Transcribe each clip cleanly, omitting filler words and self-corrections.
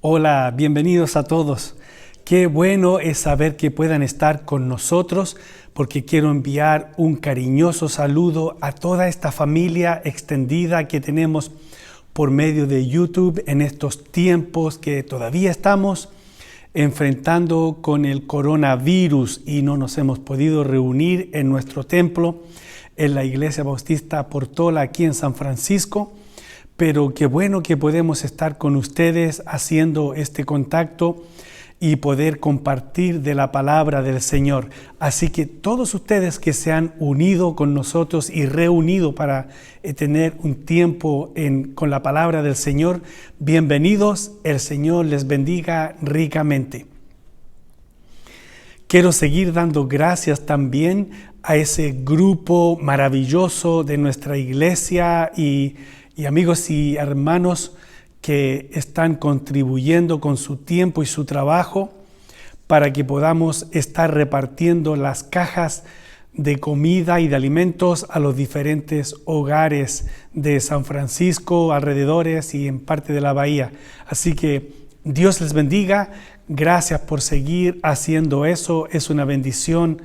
Hola, bienvenidos a todos. Qué bueno es saber que puedan estar con nosotros porque quiero enviar un cariñoso saludo a toda esta familia extendida que tenemos por medio de YouTube en estos tiempos que todavía estamos enfrentando con el coronavirus y no nos hemos podido reunir en nuestro templo en la Iglesia Bautista Portola aquí en San Francisco. Pero qué bueno que podemos estar con ustedes haciendo este contacto y poder compartir de la palabra del Señor. Así que todos ustedes que se han unido con nosotros y reunido para tener un tiempo con la palabra del Señor, bienvenidos, el Señor les bendiga ricamente. Quiero seguir dando gracias también a ese grupo maravilloso de nuestra iglesia y amigos y hermanos que están contribuyendo con su tiempo y su trabajo para que podamos estar repartiendo las cajas de comida y de alimentos a los diferentes hogares de San Francisco, alrededores y en parte de la bahía. Así que Dios les bendiga. Gracias por seguir haciendo eso. Es una bendición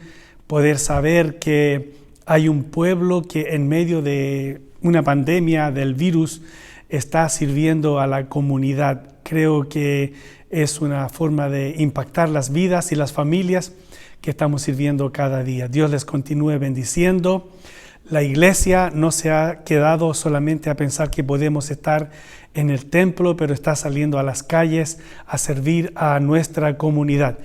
poder saber que hay un pueblo que en medio de una pandemia del virus está sirviendo a la comunidad. Creo que es una forma de impactar las vidas y las familias que estamos sirviendo cada día. Dios les continúe bendiciendo. La iglesia no se ha quedado solamente a pensar que podemos estar en el templo, pero está saliendo a las calles a servir a nuestra comunidad.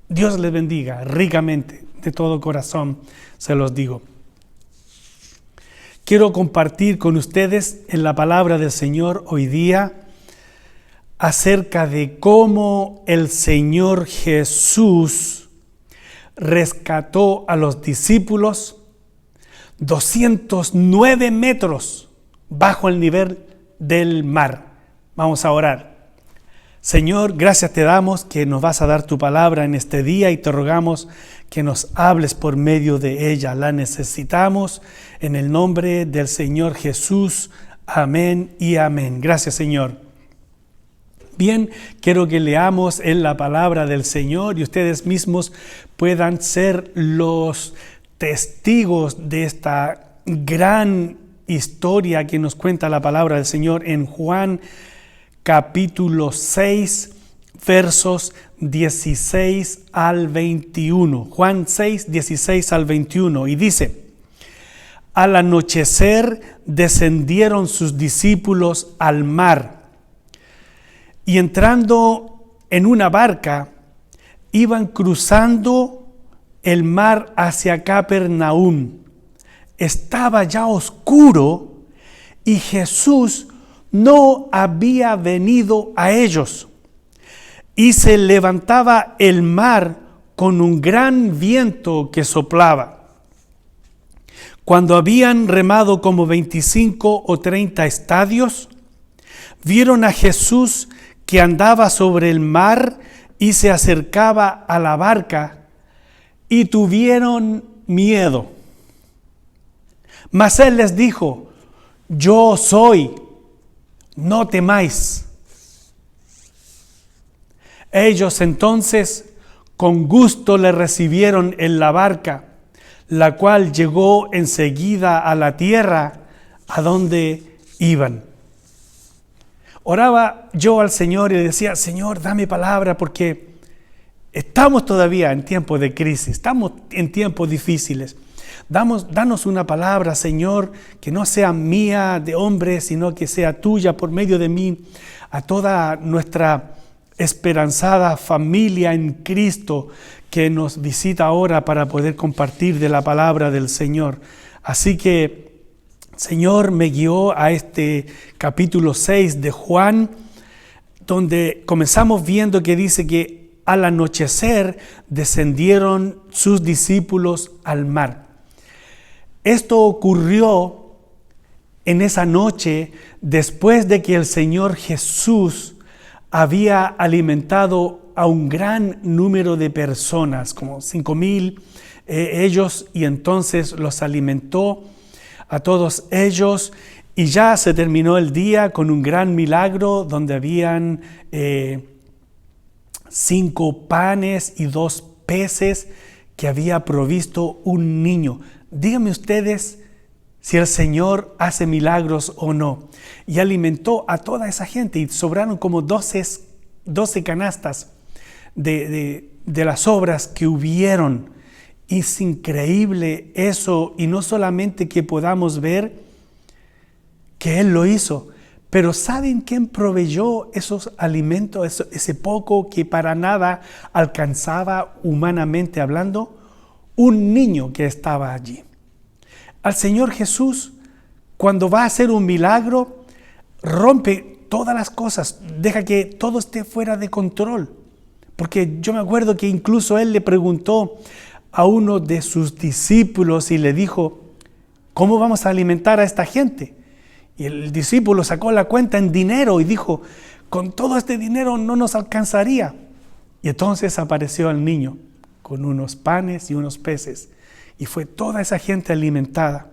Dios les bendiga ricamente, de todo corazón se los digo. Quiero compartir con ustedes en la palabra del Señor hoy día acerca de cómo el Señor Jesús rescató a los discípulos 209 metros bajo el nivel del mar. Vamos a orar. Señor, gracias te damos que nos vas a dar tu palabra en este día y te rogamos que nos hables por medio de ella. La necesitamos en el nombre del Señor Jesús. Amén y amén. Gracias, Señor. Bien, quiero que leamos en la palabra del Señor y ustedes mismos puedan ser los testigos de esta gran historia que nos cuenta la palabra del Señor en Juan capítulo 6, versos 16 al 21. Juan 6, 16 al 21. Y dice: al anochecer descendieron sus discípulos al mar, y entrando en una barca, iban cruzando el mar hacia Capernaum. Estaba ya oscuro y Jesús no había venido a ellos, y se levantaba el mar con un gran viento que soplaba. Cuando habían remado como 25 o 30 estadios, vieron a Jesús que andaba sobre el mar y se acercaba a la barca, y tuvieron miedo. Mas él les dijo: yo soy, no temáis. Ellos entonces con gusto le recibieron en la barca, la cual llegó enseguida a la tierra a donde iban. Oraba yo al Señor y le decía: Señor, dame palabra, porque estamos todavía en tiempos de crisis, estamos en tiempos difíciles. Danos una palabra, Señor, que no sea mía de hombre, sino que sea tuya por medio de mí, a toda nuestra esperanzada familia en Cristo que nos visita ahora para poder compartir de la palabra del Señor. Así que, Señor, me guió a este capítulo 6 de Juan, donde comenzamos viendo que dice que al anochecer descendieron sus discípulos al mar. Esto ocurrió en esa noche después de que el Señor Jesús había alimentado a un gran número de personas, como 5,000 ellos, y entonces los alimentó a todos ellos Y ya se terminó el día con un gran milagro donde habían 5 panes y 2 peces que había provisto un niño. Díganme ustedes si el Señor hace milagros o no. Y alimentó a toda esa gente y sobraron como 12 canastas de las sobras que hubieron. Es increíble eso, y no solamente que podamos ver que Él lo hizo, pero ¿saben quién proveyó esos alimentos, ese poco que para nada alcanzaba humanamente hablando? Un niño que estaba allí. Al Señor Jesús, cuando va a hacer un milagro, rompe todas las cosas, deja que todo esté fuera de control. Porque yo me acuerdo que incluso Él le preguntó a uno de sus discípulos y le dijo: ¿cómo vamos a alimentar a esta gente? Y el discípulo sacó la cuenta en dinero y dijo: con todo este dinero no nos alcanzaría. Y entonces apareció el niño con unos panes y unos peces, y fue toda esa gente alimentada.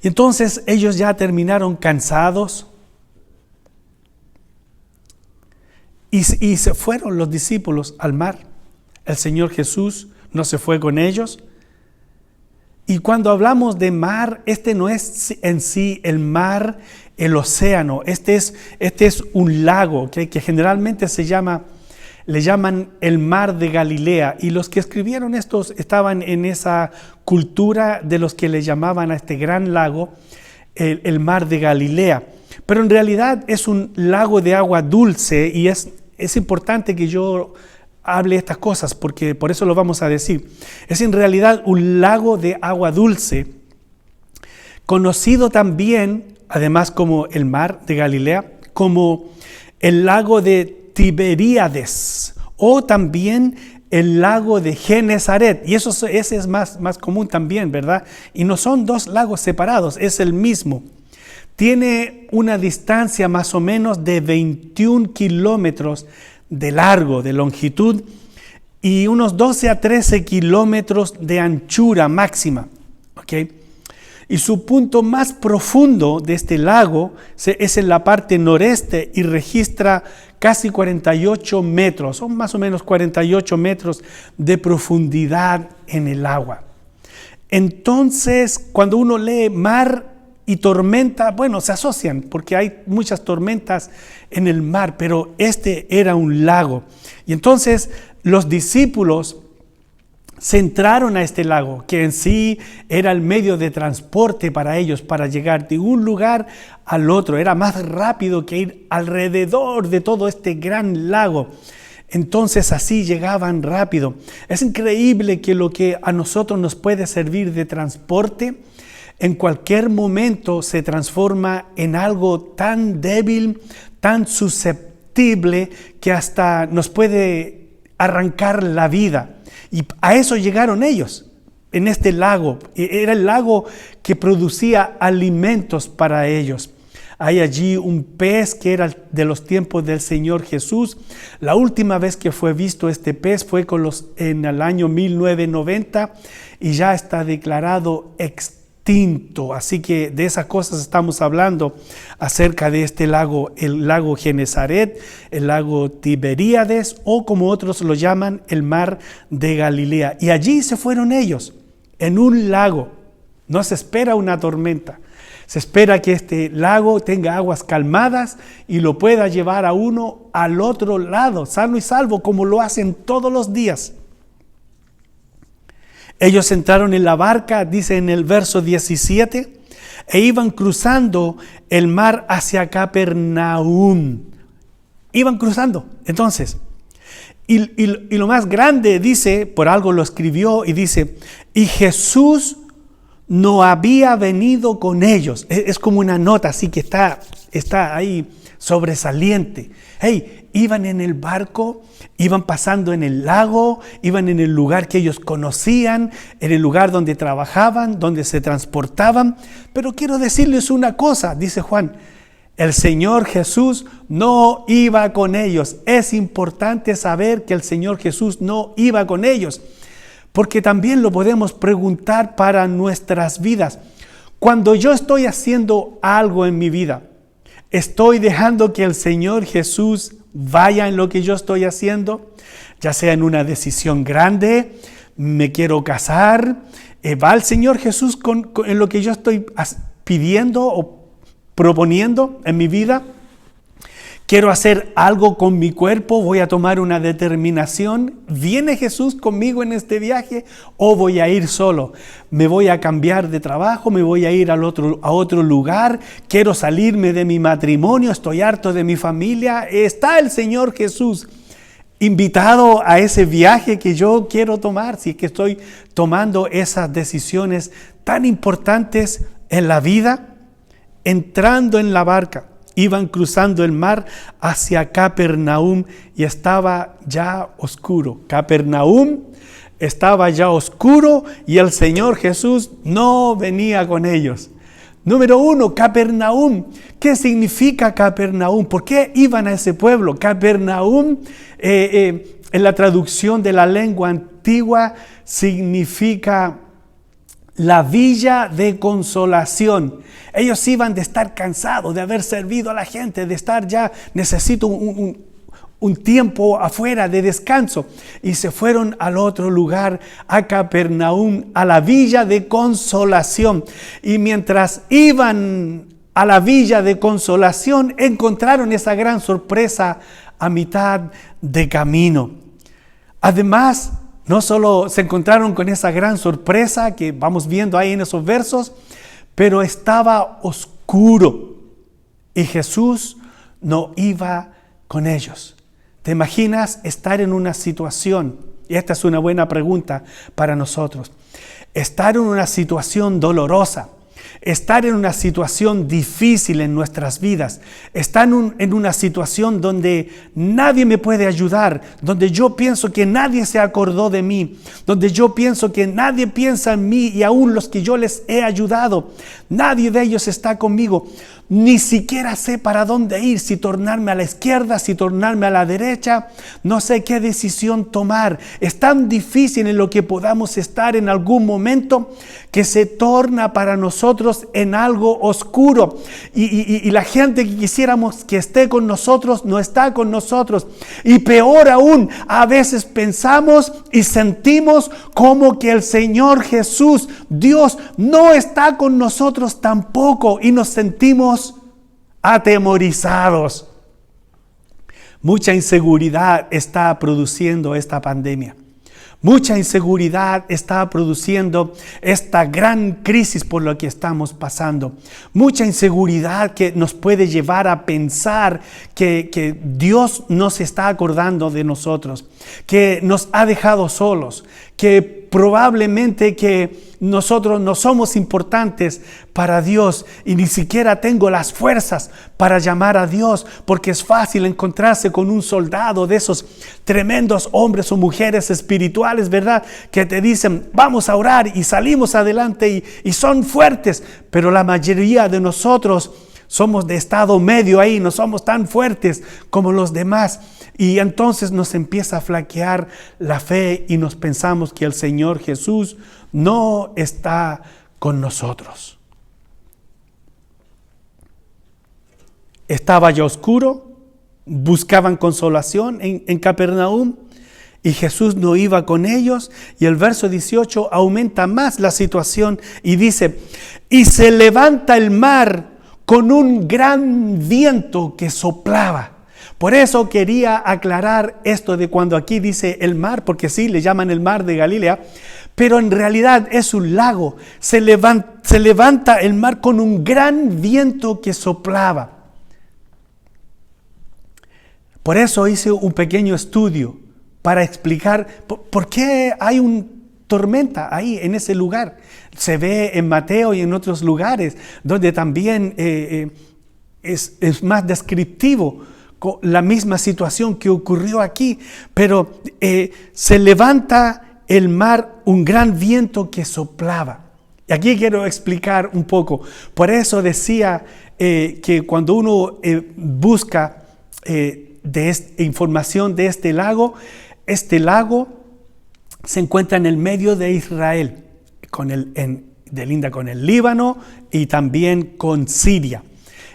Y entonces ellos ya terminaron cansados, y se fueron los discípulos al mar. El Señor Jesús no se fue con ellos. Y cuando hablamos de mar, este no es en sí el mar, el océano. Este es un lago, ¿okay? Que generalmente le llaman el mar de Galilea. Y los que escribieron estos estaban en esa cultura de los que le llamaban a este gran lago el mar de Galilea. Pero en realidad es un lago de agua dulce, y es importante que yo hable estas cosas, porque por eso lo vamos a decir. Es en realidad un lago de agua dulce, conocido también, además como el mar de Galilea, como el lago de Tiberíades, o también el lago de Genesaret. Y ese es más común también, ¿verdad? Y no son 2 lagos separados, es el mismo. Tiene una distancia más o menos de 21 kilómetros de largo, de longitud, y unos 12 a 13 kilómetros de anchura máxima. ¿Okay? Y su punto más profundo de este lago es en la parte noreste y registra casi 48 metros, son más o menos 48 metros de profundidad en el agua. Entonces, cuando uno lee mar y tormenta, bueno, se asocian porque hay muchas tormentas en el mar, pero este era un lago. Y entonces los discípulos se entraron a este lago, que en sí era el medio de transporte para ellos, para llegar de un lugar al otro. Era más rápido que ir alrededor de todo este gran lago. Entonces así llegaban rápido. Es increíble que lo que a nosotros nos puede servir de transporte, en cualquier momento se transforma en algo tan débil, tan susceptible, que hasta nos puede arrancar la vida. Y a eso llegaron ellos, en este lago. Era el lago que producía alimentos para ellos. Hay allí un pez que era de los tiempos del Señor Jesús. La última vez que fue visto este pez fue en el año 1990, y ya está declarado extinto. Así que de esas cosas estamos hablando acerca de este lago, el lago Genesaret, el lago Tiberíades, o como otros lo llaman, el mar de Galilea. Y allí se fueron ellos, en un lago. No se espera una tormenta, se espera que este lago tenga aguas calmadas y lo pueda llevar a uno al otro lado, sano y salvo, como lo hacen todos los días. Ellos entraron en la barca, dice en el verso 17, e iban cruzando el mar hacia Capernaum. Iban cruzando, entonces. Y lo más grande, dice, por algo lo escribió, y dice: y Jesús no había venido con ellos. Es como una nota así que está ahí sobresaliente. Hey, iban en el barco, iban pasando en el lago, iban en el lugar que ellos conocían, en el lugar donde trabajaban, donde se transportaban. Pero quiero decirles una cosa, dice Juan: el Señor Jesús no iba con ellos. Es importante saber que el Señor Jesús no iba con ellos, porque también lo podemos preguntar para nuestras vidas. Cuando yo estoy haciendo algo en mi vida, estoy dejando que el Señor Jesús vaya en lo que yo estoy haciendo, ya sea en una decisión grande, me quiero casar, va el Señor Jesús en lo que yo estoy pidiendo o proponiendo en mi vida. Quiero hacer algo con mi cuerpo, voy a tomar una determinación. ¿Viene Jesús conmigo en este viaje o voy a ir solo? ¿Me voy a cambiar de trabajo? ¿Me voy a ir a otro lugar? ¿Quiero salirme de mi matrimonio? ¿Estoy harto de mi familia? ¿Está el Señor Jesús invitado a ese viaje que yo quiero tomar? Si es que estoy tomando esas decisiones tan importantes en la vida, entrando en la barca. Iban cruzando el mar hacia Capernaum y estaba ya oscuro. Capernaum estaba ya oscuro y el Señor Jesús no venía con ellos. Número 1, Capernaum. ¿Qué significa Capernaum? ¿Por qué iban a ese pueblo? Capernaum, en la traducción de la lengua antigua, significa la villa de consolación. Ellos iban de estar cansados, de haber servido a la gente, de estar ya, necesito un tiempo afuera de descanso. Y se fueron al otro lugar, a Capernaum, a la villa de consolación. Y mientras iban a la villa de consolación, encontraron esa gran sorpresa a mitad de camino. Además, no solo se encontraron con esa gran sorpresa que vamos viendo ahí en esos versos, pero estaba oscuro y Jesús no iba con ellos. ¿Te imaginas estar en una situación? Y esta es una buena pregunta para nosotros. Estar en una situación dolorosa, estar en una situación difícil en nuestras vidas, estar en una situación donde nadie me puede ayudar, donde yo pienso que nadie se acordó de mí, donde yo pienso que nadie piensa en mí y aún los que yo les he ayudado, nadie de ellos está conmigo. Ni siquiera sé para dónde ir, si tornarme a la izquierda, si tornarme a la derecha, no sé qué decisión tomar. Es tan difícil en lo que podamos estar en algún momento que se torna para nosotros en algo oscuro. Y la gente que quisiéramos que esté con nosotros no está con nosotros. Y peor aún, a veces pensamos y sentimos como que el Señor Jesús, Dios, no está con nosotros tampoco y nos sentimos atemorizados. Mucha inseguridad está produciendo esta pandemia. Mucha inseguridad está produciendo esta gran crisis por la que estamos pasando. Mucha inseguridad que nos puede llevar a pensar que Dios no se está acordando de nosotros, que nos ha dejado solos, que probablemente que nosotros no somos importantes para Dios y ni siquiera tengo las fuerzas para llamar a Dios, porque es fácil encontrarse con un soldado de esos tremendos hombres o mujeres espirituales, ¿verdad? Que te dicen, vamos a orar y salimos adelante y son fuertes, pero la mayoría de nosotros somos de estado medio ahí, no somos tan fuertes como los demás. Y entonces nos empieza a flaquear la fe y nos pensamos que el Señor Jesús no está con nosotros. Estaba ya oscuro, buscaban consolación en Capernaum y Jesús no iba con ellos. Y el verso 18 aumenta más la situación y dice, y se levanta el mar con un gran viento que soplaba. Por eso quería aclarar esto de cuando aquí dice el mar, porque sí, le llaman el mar de Galilea, pero en realidad es un lago. Se levanta el mar con un gran viento que soplaba. Por eso hice un pequeño estudio para explicar por qué hay una tormenta ahí en ese lugar. Se ve en Mateo y en otros lugares donde también es más descriptivo la misma situación que ocurrió aquí, pero se levanta el mar, un gran viento que soplaba. Y aquí quiero explicar un poco. Por eso decía que cuando uno busca información de este lago se encuentra en el medio de Israel, delinda con el Líbano y también con Siria.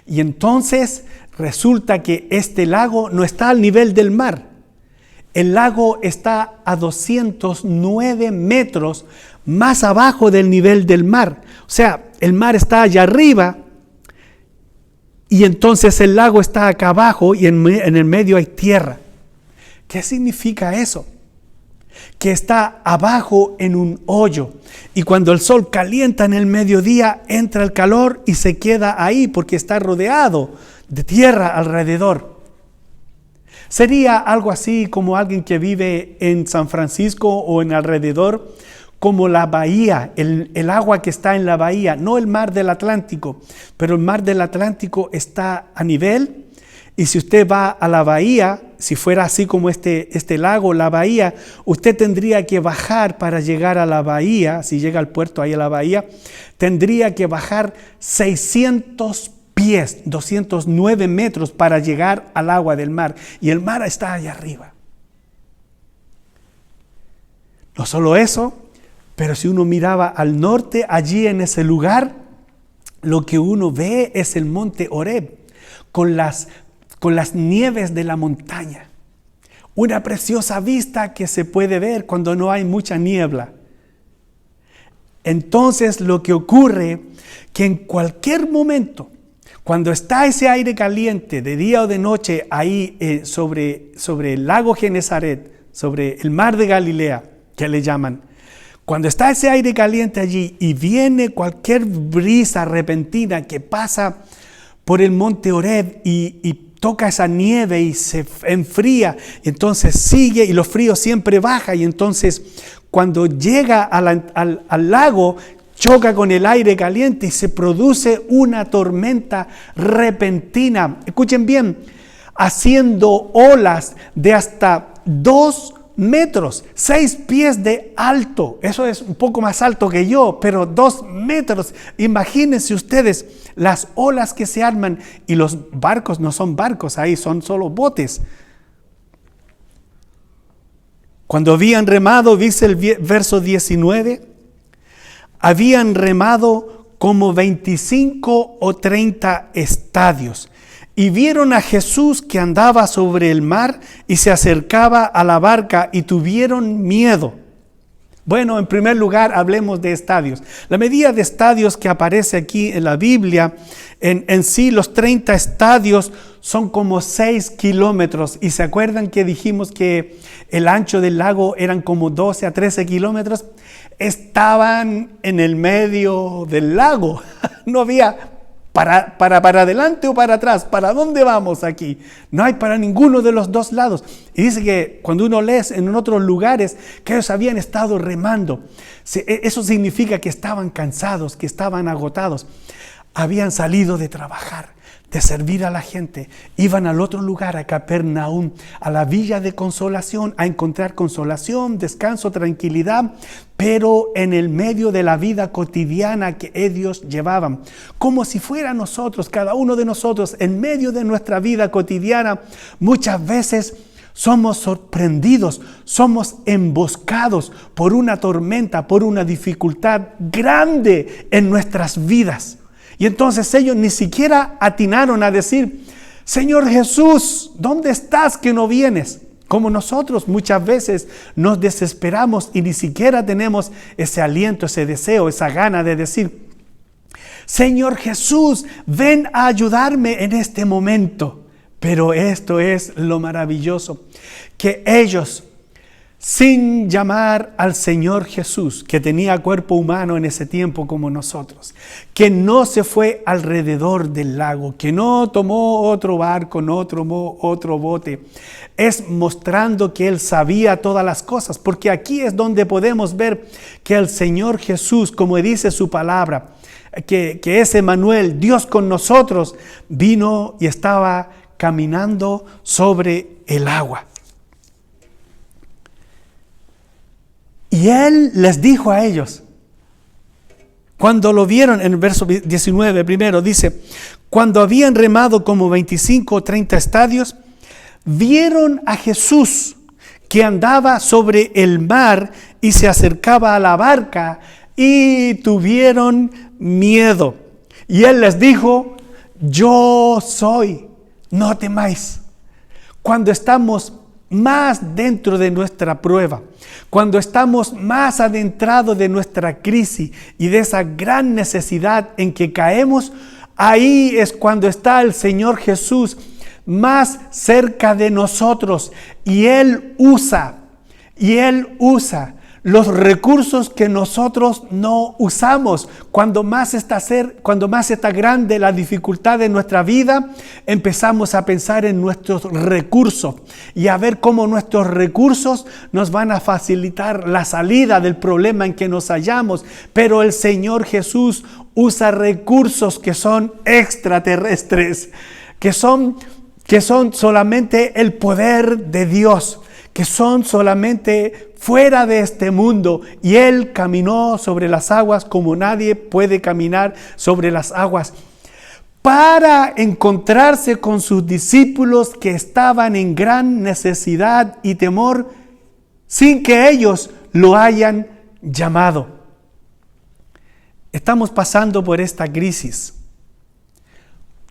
Y entonces resulta que este lago no está al nivel del mar. El lago está a 209 metros más abajo del nivel del mar. O sea, el mar está allá arriba y entonces el lago está acá abajo y en el medio hay tierra. ¿Qué significa eso? Que está abajo en un hoyo y cuando el sol calienta en el mediodía entra el calor y se queda ahí porque está rodeado de tierra alrededor. Sería algo así como alguien que vive en San Francisco o en alrededor, como la bahía, el agua que está en la bahía, no el mar del Atlántico, pero el mar del Atlántico está a nivel. Y si usted va a la bahía, si fuera así como este lago, la bahía, usted tendría que bajar para llegar a la bahía, si llega al puerto ahí a la bahía, tendría que bajar 600 pies, 209 metros para llegar al agua del mar. Y el mar está allá arriba. No solo eso, pero si uno miraba al norte, allí en ese lugar, lo que uno ve es el monte Horeb, con las nieves de la montaña. Una preciosa vista que se puede ver cuando no hay mucha niebla. Entonces lo que ocurre que en cualquier momento, cuando está ese aire caliente de día o de noche ahí sobre el lago Genesaret, sobre el mar de Galilea, que le llaman, cuando está ese aire caliente allí y viene cualquier brisa repentina que pasa por el monte Horeb y toca esa nieve y se enfría, y entonces sigue y los fríos siempre baja y entonces cuando llega al lago choca con el aire caliente y se produce una tormenta repentina. Escuchen bien, haciendo olas de hasta 2 metros, 6 pies de alto. Eso es un poco más alto que yo, pero 2 metros. Imagínense ustedes las olas que se arman y los barcos no son barcos ahí, son solo botes. Cuando habían remado, dice el verso 19, habían remado como 25 o 30 estadios. Y vieron a Jesús que andaba sobre el mar y se acercaba a la barca y tuvieron miedo. Bueno, en primer lugar, hablemos de estadios. La medida de estadios que aparece aquí en la Biblia, en sí los 30 estadios son como 6 kilómetros. Y se acuerdan que dijimos que el ancho del lago eran como 12 a 13 kilómetros. Estaban en el medio del lago. No había para adelante o para atrás. ¿Para dónde vamos aquí? No hay para ninguno de los dos lados. Y dice que cuando uno lee en otros lugares que ellos habían estado remando, eso significa que estaban cansados, que estaban agotados. Habían salido de trabajar, de servir a la gente. Iban al otro lugar, a Capernaum, a la villa de consolación, a encontrar consolación, descanso, tranquilidad, pero en el medio de la vida cotidiana que ellos llevaban. Como si fuera nosotros, cada uno de nosotros, en medio de nuestra vida cotidiana, muchas veces somos sorprendidos, somos emboscados por una tormenta, por una dificultad grande en nuestras vidas. Y entonces ellos ni siquiera atinaron a decir, Señor Jesús, ¿dónde estás que no vienes? Como nosotros muchas veces nos desesperamos y ni siquiera tenemos ese aliento, ese deseo, esa gana de decir, Señor Jesús, ven a ayudarme en este momento. Pero esto es lo maravilloso, que ellos, sin llamar al Señor Jesús, que tenía cuerpo humano en ese tiempo como nosotros, que no se fue alrededor del lago, que no tomó otro barco, no tomó otro bote, es mostrando que Él sabía todas las cosas, porque aquí es donde podemos ver que el Señor Jesús, como dice su palabra, que es Emmanuel, Dios con nosotros, vino y estaba caminando sobre el agua. Y Él les dijo a ellos, cuando lo vieron, en el verso 19 primero dice, cuando habían remado como 25 o 30 estadios, vieron a Jesús que andaba sobre el mar y se acercaba a la barca y tuvieron miedo. Y Él les dijo: yo soy, no temáis. Cuando estamos más dentro de nuestra prueba, cuando estamos más adentrados de nuestra crisis y de esa gran necesidad en que caemos, ahí es cuando está el Señor Jesús más cerca de nosotros, y Él usa los recursos que nosotros no usamos. Cuando más está grande la dificultad de nuestra vida, empezamos a pensar en nuestros recursos y a ver cómo nuestros recursos nos van a facilitar la salida del problema en que nos hallamos. Pero el Señor Jesús usa recursos que son extraterrestres, que son solamente el poder de Dios, que son solamente fuera de este mundo, y Él caminó sobre las aguas como nadie puede caminar sobre las aguas, para encontrarse con sus discípulos que estaban en gran necesidad y temor, sin que ellos lo hayan llamado. Estamos pasando por esta crisis.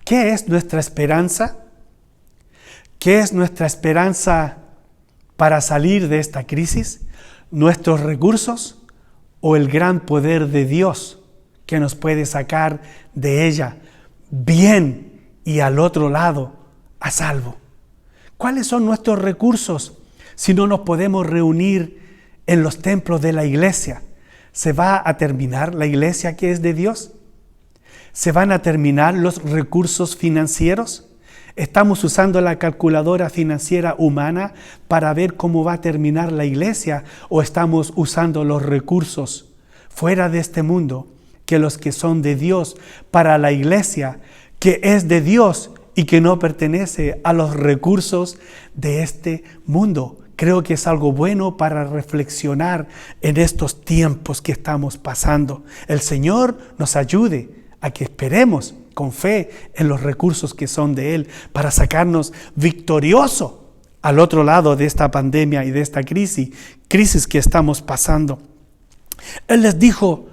¿Qué es nuestra esperanza? ¿Qué es nuestra esperanza para salir de esta crisis? ¿Nuestros recursos o el gran poder de Dios que nos puede sacar de ella bien y al otro lado a salvo? ¿Cuáles son nuestros recursos si no nos podemos reunir en los templos de la iglesia? ¿Se va a terminar la iglesia que es de Dios? ¿Se van a terminar los recursos financieros? ¿Estamos usando la calculadora financiera humana para ver cómo va a terminar la iglesia, o estamos usando los recursos fuera de este mundo, que los que son de Dios, para la iglesia que es de Dios y que no pertenece a los recursos de este mundo? Creo que es algo bueno para reflexionar en estos tiempos que estamos pasando. El Señor nos ayude a que esperemos con fe en los recursos que son de Él, para sacarnos victorioso al otro lado de esta pandemia y de esta crisis que estamos pasando. Él les dijo: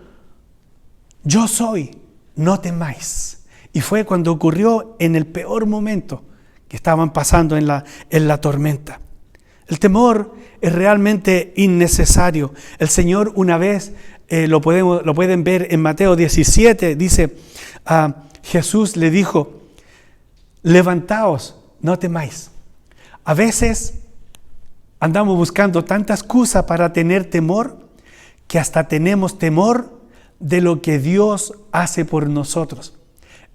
yo soy, no temáis. Y fue cuando ocurrió en el peor momento que estaban pasando en la tormenta. El temor es realmente innecesario. El Señor, una vez, lo pueden ver en Mateo 17, dice: Jesús le dijo: levantaos, no temáis. A veces andamos buscando tanta excusa para tener temor, que hasta tenemos temor de lo que Dios hace por nosotros.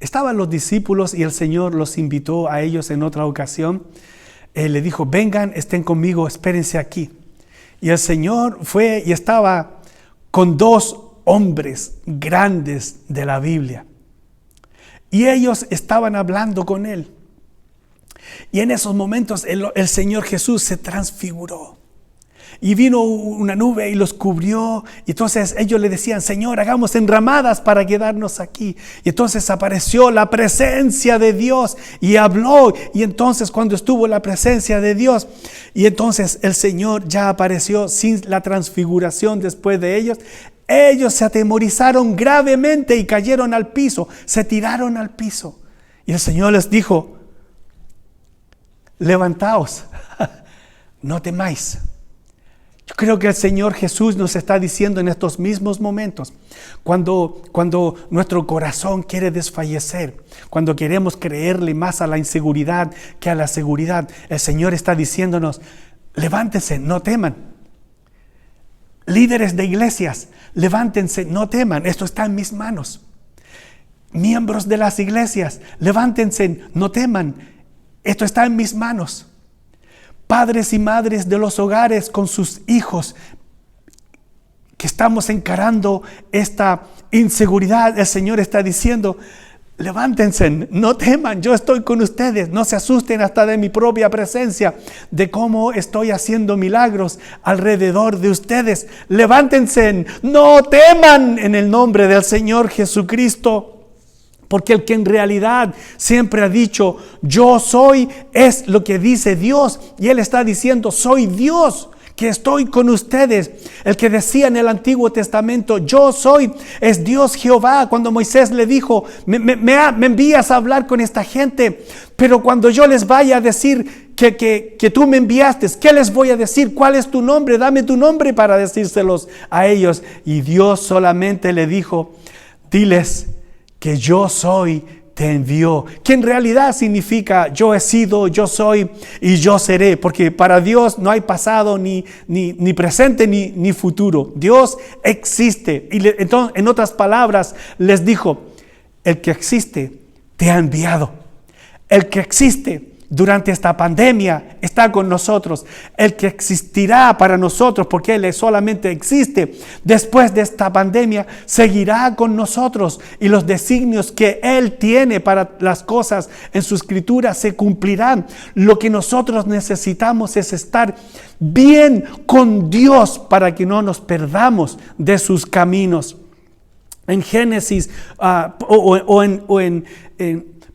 Estaban los discípulos y el Señor los invitó a ellos en otra ocasión. Le dijo: vengan, estén conmigo, espérense aquí. Y el Señor fue y estaba con 2 hombres grandes de la Biblia. Y ellos estaban hablando con Él. Y en esos momentos el Señor Jesús se transfiguró. Y vino una nube y los cubrió. Y entonces ellos le decían: Señor, hagamos enramadas para quedarnos aquí. Y entonces apareció la presencia de Dios y habló. Y entonces cuando estuvo la presencia de Dios, y entonces el Señor ya apareció sin la transfiguración después de ellos, ellos se atemorizaron gravemente y cayeron al piso, se tiraron al piso. Y el Señor les dijo: levantaos, no temáis. Yo creo que el Señor Jesús nos está diciendo en estos mismos momentos, cuando nuestro corazón quiere desfallecer, cuando queremos creerle más a la inseguridad que a la seguridad, el Señor está diciéndonos: levántense, no teman. Líderes de iglesias, levántense, no teman, esto está en mis manos. Miembros de las iglesias, levántense, no teman, esto está en mis manos. Padres y madres de los hogares con sus hijos, que estamos encarando esta inseguridad, el Señor está diciendo: levántense, no teman, yo estoy con ustedes, no se asusten hasta de mi propia presencia, de cómo estoy haciendo milagros alrededor de ustedes. Levántense, no teman, en el nombre del Señor Jesucristo. Porque el que en realidad siempre ha dicho yo soy, es lo que dice Dios. Y Él está diciendo: soy Dios que estoy con ustedes. El que decía en el Antiguo Testamento, yo soy, es Dios Jehová. Cuando Moisés le dijo, me envías a hablar con esta gente, pero cuando yo les vaya a decir que tú me enviaste, ¿qué les voy a decir? ¿Cuál es tu nombre? Dame tu nombre para decírselos a ellos. Y Dios solamente le dijo, diles que yo soy, te envió, que en realidad significa yo he sido, yo soy y yo seré, porque para Dios no hay pasado ni presente ni futuro. Dios existe. Y entonces, en otras palabras, les dijo, el que existe te ha enviado. El que existe durante esta pandemia está con nosotros. El que existirá para nosotros, porque Él solamente existe después de esta pandemia, seguirá con nosotros. Y los designios que Él tiene para las cosas en su escritura se cumplirán. Lo que nosotros necesitamos es estar bien con Dios para que no nos perdamos de sus caminos. En Génesis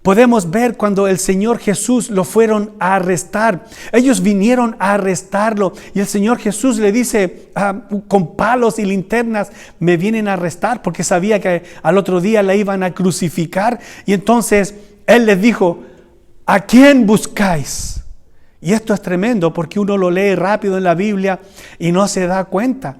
podemos ver cuando el Señor Jesús lo fueron a arrestar. Ellos vinieron a arrestarlo y el Señor Jesús le dice, con palos y linternas me vienen a arrestar, porque sabía que al otro día la iban a crucificar. Y entonces Él les dijo, ¿a quién buscáis? Y esto es tremendo, porque uno lo lee rápido en la Biblia y no se da cuenta.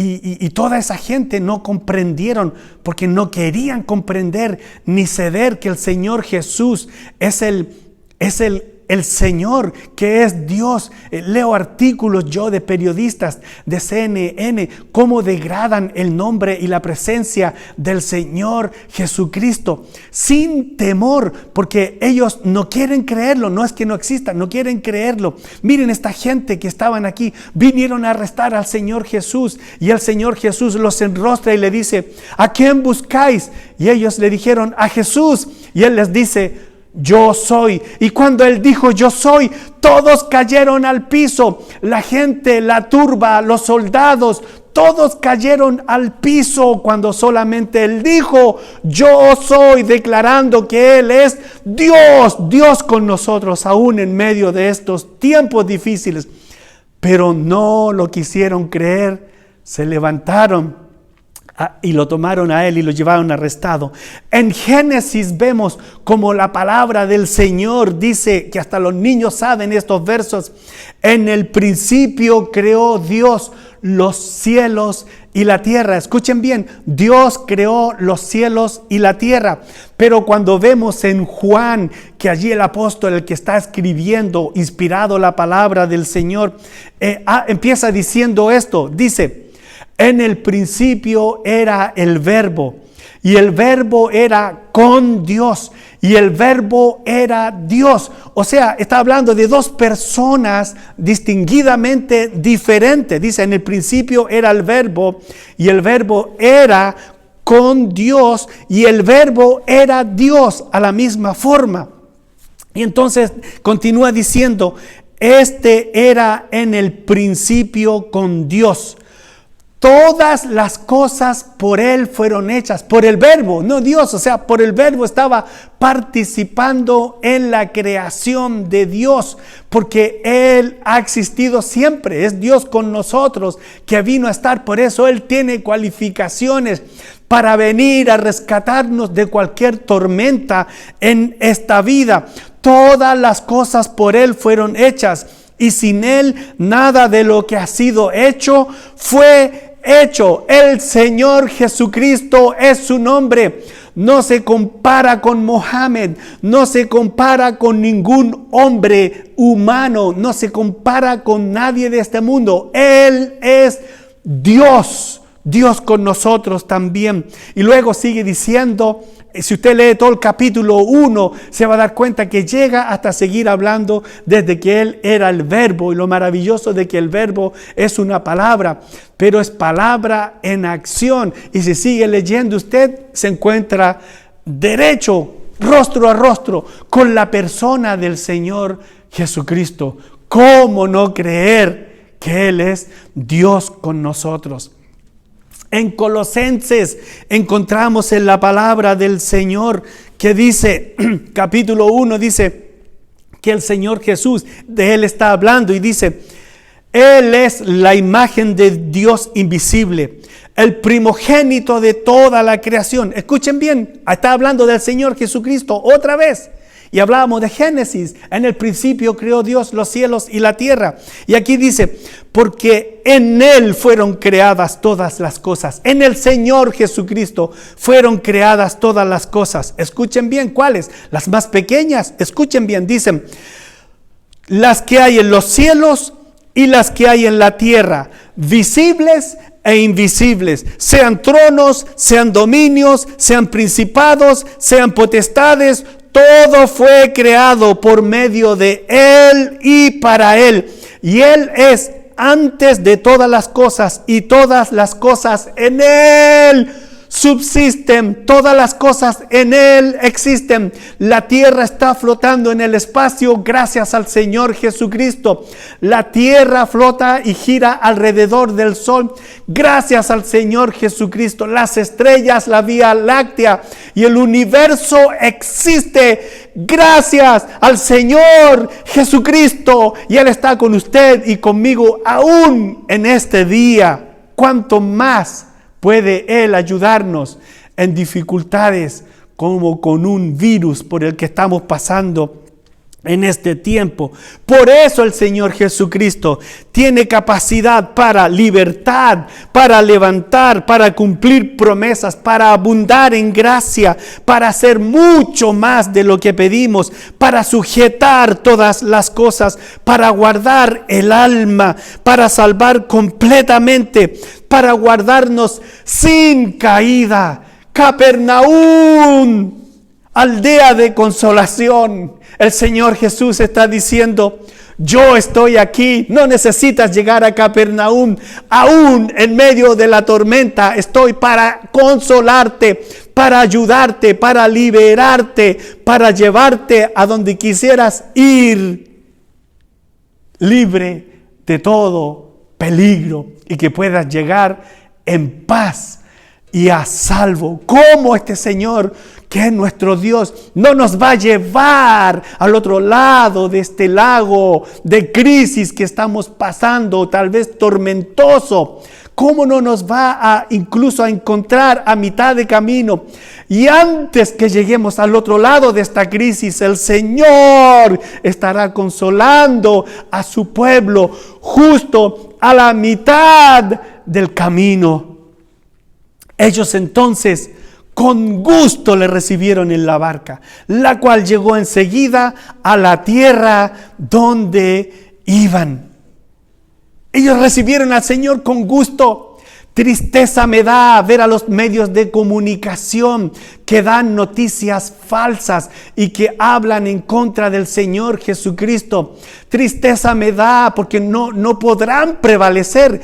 Y toda esa gente no comprendieron, porque no querían comprender ni ceder que el Señor Jesús es el Señor, que es Dios. Leo artículos yo de periodistas de CNN, cómo degradan el nombre y la presencia del Señor Jesucristo sin temor, porque ellos no quieren creerlo. No es que no exista, no quieren creerlo. Miren, esta gente que estaban aquí vinieron a arrestar al Señor Jesús, y el Señor Jesús los enrostra y le dice, ¿a quién buscáis? Y ellos le dijeron, a Jesús. Y Él les dice, yo soy. Y cuando Él dijo yo soy, todos cayeron al piso. La gente, la turba, los soldados, todos cayeron al piso cuando solamente Él dijo yo soy, declarando que Él es Dios, Dios con nosotros aún en medio de estos tiempos difíciles. Pero no lo quisieron creer, se levantaron y lo tomaron a Él y lo llevaron arrestado. En Génesis vemos como la palabra del Señor dice, que hasta los niños saben estos versos: en el principio creó Dios los cielos y la tierra. Escuchen bien, Dios creó los cielos y la tierra. Pero cuando vemos en Juan, que allí el apóstol, el que está escribiendo, inspirado la palabra del Señor, empieza diciendo esto, dice: en el principio era el Verbo, y el Verbo era con Dios, y el Verbo era Dios. O sea, está hablando de dos personas distinguidamente diferentes. Dice, en el principio era el Verbo, y el Verbo era con Dios, y el Verbo era Dios a la misma forma. Y entonces continúa diciendo, este era en el principio con Dios. Todas las cosas por Él fueron hechas, por el Verbo, no Dios, o sea, por el Verbo estaba participando en la creación de Dios, porque Él ha existido siempre, es Dios con nosotros que vino a estar. Por eso Él tiene cualificaciones para venir a rescatarnos de cualquier tormenta en esta vida. Todas las cosas por Él fueron hechas, y sin Él nada de lo que ha sido hecho fue hecho. El Señor Jesucristo es su nombre. No se compara con Mohammed, no se compara con ningún hombre humano, no se compara con nadie de este mundo. Él es Dios, Dios con nosotros también. Y luego sigue diciendo, si usted lee todo el capítulo 1, se va a dar cuenta que llega hasta seguir hablando desde que Él era el Verbo. Y lo maravilloso de que el Verbo es una palabra, pero es palabra en acción. Y si sigue leyendo, usted se encuentra derecho, rostro a rostro, con la persona del Señor Jesucristo. ¿Cómo no creer que Él es Dios con nosotros? En Colosenses encontramos en la palabra del Señor que dice, capítulo 1, dice que el Señor Jesús, de Él está hablando y dice, Él es la imagen de Dios invisible, el primogénito de toda la creación. Escuchen bien, está hablando del Señor Jesucristo otra vez. Y hablábamos de Génesis. En el principio creó Dios los cielos y la tierra. Y aquí dice, porque en Él fueron creadas todas las cosas. En el Señor Jesucristo fueron creadas todas las cosas. Escuchen bien, ¿cuáles? Las más pequeñas. Escuchen bien, dicen, las que hay en los cielos y las que hay en la tierra, visibles e invisibles, sean tronos, sean dominios, sean principados, sean potestades. Todo fue creado por medio de Él y para Él. Y Él es antes de todas las cosas, y todas las cosas en Él subsisten, todas las cosas en Él existen. La tierra está flotando en el espacio gracias al Señor Jesucristo. La tierra flota y gira alrededor del sol gracias al Señor Jesucristo. Las estrellas, la Vía Láctea y el universo existe gracias al Señor Jesucristo. Y Él está con usted y conmigo aún en este día. ¿Cuánto más puede Él ayudarnos en dificultades como con un virus por el que estamos pasando en este tiempo? Por eso el Señor Jesucristo tiene capacidad para libertad, para levantar, para cumplir promesas, para abundar en gracia, para hacer mucho más de lo que pedimos, para sujetar todas las cosas, para guardar el alma, para salvar completamente, para guardarnos sin caída. Capernaum, aldea de consolación. El Señor Jesús está diciendo, yo estoy aquí, no necesitas llegar a Capernaum. Aún en medio de la tormenta estoy para consolarte, para ayudarte, para liberarte, para llevarte a donde quisieras ir, libre de todo peligro, y que puedas llegar en paz y a salvo. ¿Cómo este Señor, que es nuestro Dios, no nos va a llevar al otro lado de este lago de crisis que estamos pasando, tal vez tormentoso? ¿Cómo no nos va incluso a encontrar a mitad de camino? Y antes que lleguemos al otro lado de esta crisis, el Señor estará consolando a su pueblo justo a la mitad del camino. Ellos entonces con gusto le recibieron en la barca, la cual llegó enseguida a la tierra donde iban. Ellos recibieron al Señor con gusto. Tristeza me da ver a los medios de comunicación que dan noticias falsas y que hablan en contra del Señor Jesucristo. Tristeza me da porque no podrán prevalecer.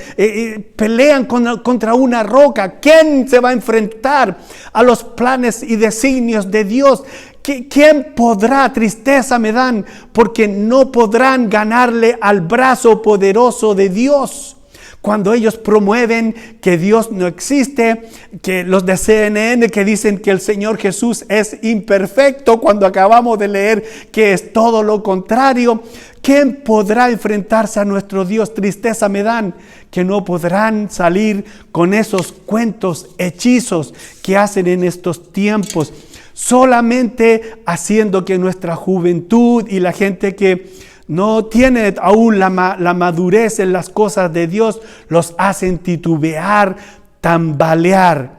Pelean contra una roca. ¿Quién se va a enfrentar a los planes y designios de Dios? ¿Quién podrá? Tristeza me dan porque no podrán ganarle al brazo poderoso de Dios. Cuando ellos promueven que Dios no existe, que los de CNN que dicen que el Señor Jesús es imperfecto, cuando acabamos de leer que es todo lo contrario, ¿quién podrá enfrentarse a nuestro Dios? Tristeza me dan que no podrán salir con esos cuentos hechizos que hacen en estos tiempos, solamente haciendo que nuestra juventud y la gente que no tiene aún la madurez en las cosas de Dios, los hacen titubear, tambalear.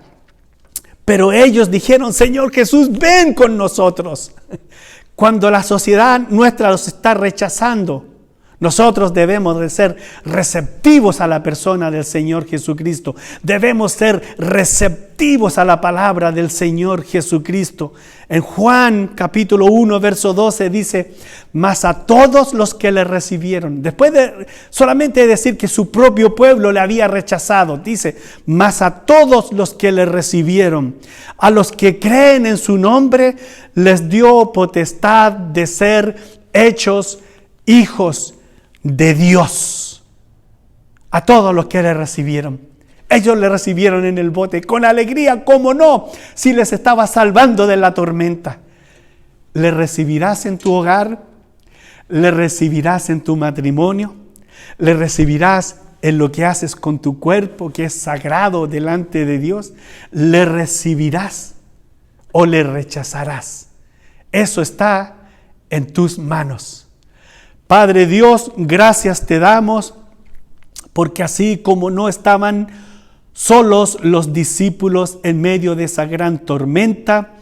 Pero ellos dijeron, Señor Jesús, ven con nosotros. Cuando la sociedad nuestra los está rechazando, nosotros debemos de ser receptivos a la persona del Señor Jesucristo. Debemos ser receptivos a la palabra del Señor Jesucristo. En Juan capítulo 1 verso 12 dice, mas a todos los que le recibieron, después de solamente decir que su propio pueblo le había rechazado, dice, mas a todos los que le recibieron, a los que creen en su nombre, les dio potestad de ser hechos hijos de Dios. A todos los que le recibieron. Ellos le recibieron en el bote con alegría, ¿cómo no? Si les estaba salvando de la tormenta. ¿Le recibirás en tu hogar? ¿Le recibirás en tu matrimonio? Le recibirás en lo que haces con tu cuerpo, que es sagrado delante de Dios. Le recibirás o le rechazarás. Eso está en tus manos. Padre Dios, gracias te damos, porque así como no estaban solos los discípulos en medio de esa gran tormenta,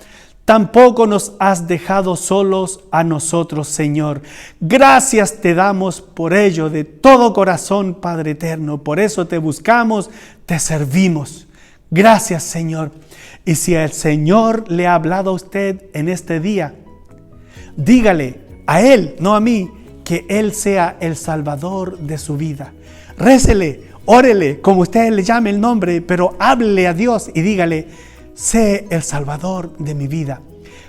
tampoco nos has dejado solos a nosotros, Señor. Gracias te damos por ello de todo corazón, Padre eterno. Por eso te buscamos, te servimos. Gracias, Señor. Y si el Señor le ha hablado a usted en este día, dígale a Él, no a mí, que Él sea el Salvador de su vida. Récele, órele, como usted le llame el nombre, pero háblele a Dios y dígale: sé el Salvador de mi vida.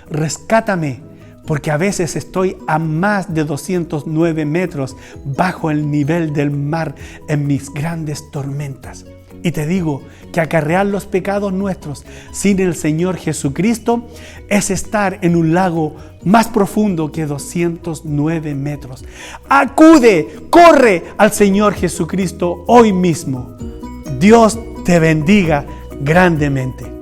Rescátame, porque a veces estoy a más de 209 metros bajo el nivel del mar en mis grandes tormentas. Y te digo que acarrear los pecados nuestros sin el Señor Jesucristo es estar en un lago más profundo que 209 metros. Acude, corre al Señor Jesucristo hoy mismo. Dios te bendiga grandemente.